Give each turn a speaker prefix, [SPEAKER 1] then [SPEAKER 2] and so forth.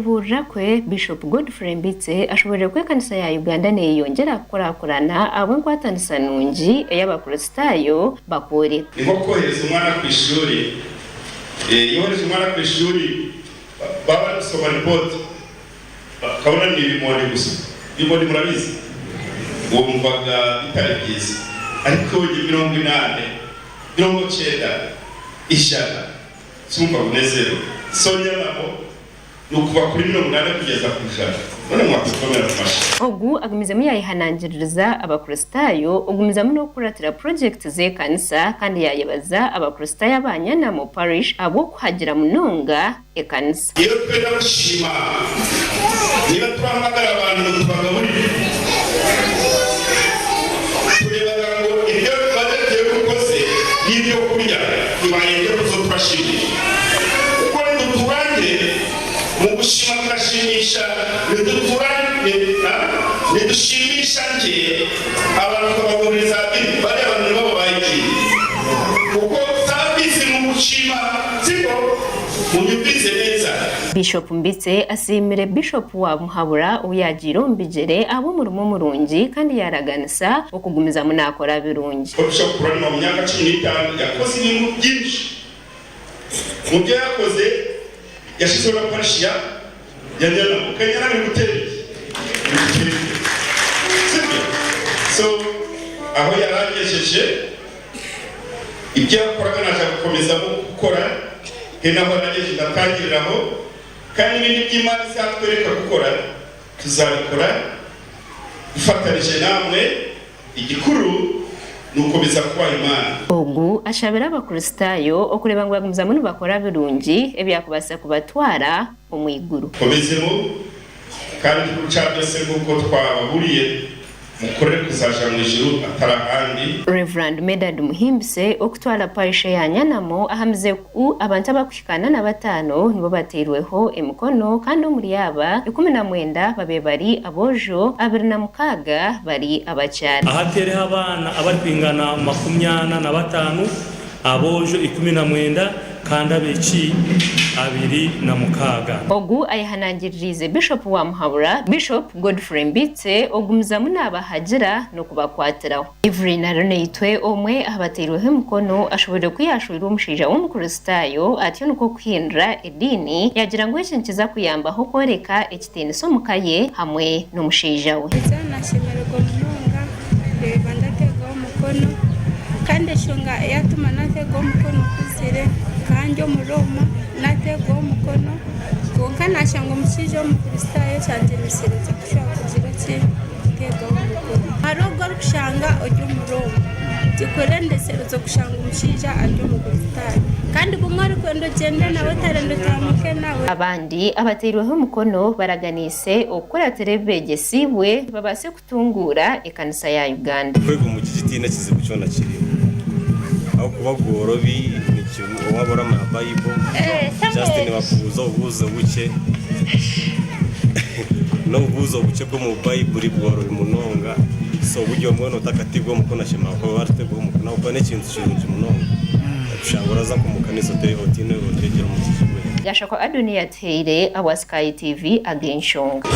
[SPEAKER 1] kwitegura kwe Bishop Godfrey Mbitse ashoboye ko kanisa ya Uganda ne yongera kurakurana abo ngwatanisa nungi y'abakristayo bakore
[SPEAKER 2] niko kohereza umwana ku ishuri yohereza umwana ku ishuri baba gusoma report kabona ni ibimoni gusa ibimoni murabizi wumvaga bitari byiza ariko 80 ijana sumva kunezero sonya nabo nukuva kuri 80 kugeza ku ijana none mwakomera kumasha
[SPEAKER 1] ogu agumize mu yayihanangiririza abakristayo ogumizamo no kuratira project ze kanisa kandi yayebaza abakristayo abanyana mu parish abo kuhagira munonga ekanisa
[SPEAKER 2] iyo twenda bashima niba twamagara abantu twagaburira tureba ngo ibyo badeje gukoze n'ibyo kurya ibayende kuzotwashimye uko nduturanye mu gushima turashimisha nduturanye ndushimisha nje abantu baburiza bari abantu babo bayigiye uko service mu gushima siko munyubize neza.
[SPEAKER 1] Bishop Mbitse asimire Bishop wa Muhabura uyagiro mbigere abo murumo murungi kandi yaraganisa okugumiza munakora birungi.
[SPEAKER 2] Bishop kurani mu myaka 15 yakoze ibintu byinshi. Mu byo yakoze yashize na parishiya yajyana ukanyana mu gutera. So aho yaragejeje ibyo yakoraga naje gukomeza gukora naho nageje ndatangiriraho kandi ibindi by'Imana zatwereka gukora tuzabikora dufatanije namwe igikuru nukomeza kuba Imana.
[SPEAKER 1] Ogu ashabira abakristayo okureba ngo bagumiza muri bakora birungi ebyakubasa kubatwara umwiguru
[SPEAKER 2] komezemo kandi kucyabese nguko twababuriye mukore kuzaja mu ijuru atarahandi.
[SPEAKER 1] Reverend Medad Muhimbise okutwala parishe ya Nyanamo ahamize ku abantu abakwikana na batano nibo baterweho emikono kandi muri yaba 19 babe bari abojo 26 bari abacyari
[SPEAKER 3] ahatere abana abarwingana 25 abojo 19 kandi abeci 26.
[SPEAKER 1] Ogu ayihanangiririze Bishop wa Muhabura Bishop Godfrey Mbitse ogumiza munaba hagira no kubakwatiraho. Evrina Roneyitwe omwe abateruhe mukono ashobora kuyashurira umushija w'umukristayo ati nuko kwindra edini yagira ngo yishinkiza kuyambaho koreka ekiteniso mukaye hamwe n'umushija we.
[SPEAKER 4] Nashimira munonga reba ndatego mukono kandi shunga yatuma natego mukono kuzire kandi umuroma natego mukono konka nashanga umushije w'umukristayo cyanje biseretse kushaka kugira ki tego mukono harogo rushanga ujye umuroma zikorende seretse kushanga umushije ajye umukristayo kandi bumwari kwendo gende nawe tarendo tamuke nawe.
[SPEAKER 1] Abandi abateriweho mukono baraganise okora terebege siwe babase kutungura ekanisa ya Uganda
[SPEAKER 5] kwego mu gitine kize kucyona kiri aho kubagoro bi nikintu wabora mu Bible Justin bakuza ubuzo buke no ubuzo buke bwo mu Bible bworo bimunonga so buryo mwe no takatigwa mukono shema ko bartegwa mukono ko n'ikintu cy'umunonga ushobora za kumukanisa teri hotine otegera mu kigwe
[SPEAKER 1] yashako Adoni yateire awa Sky TV agenshonga.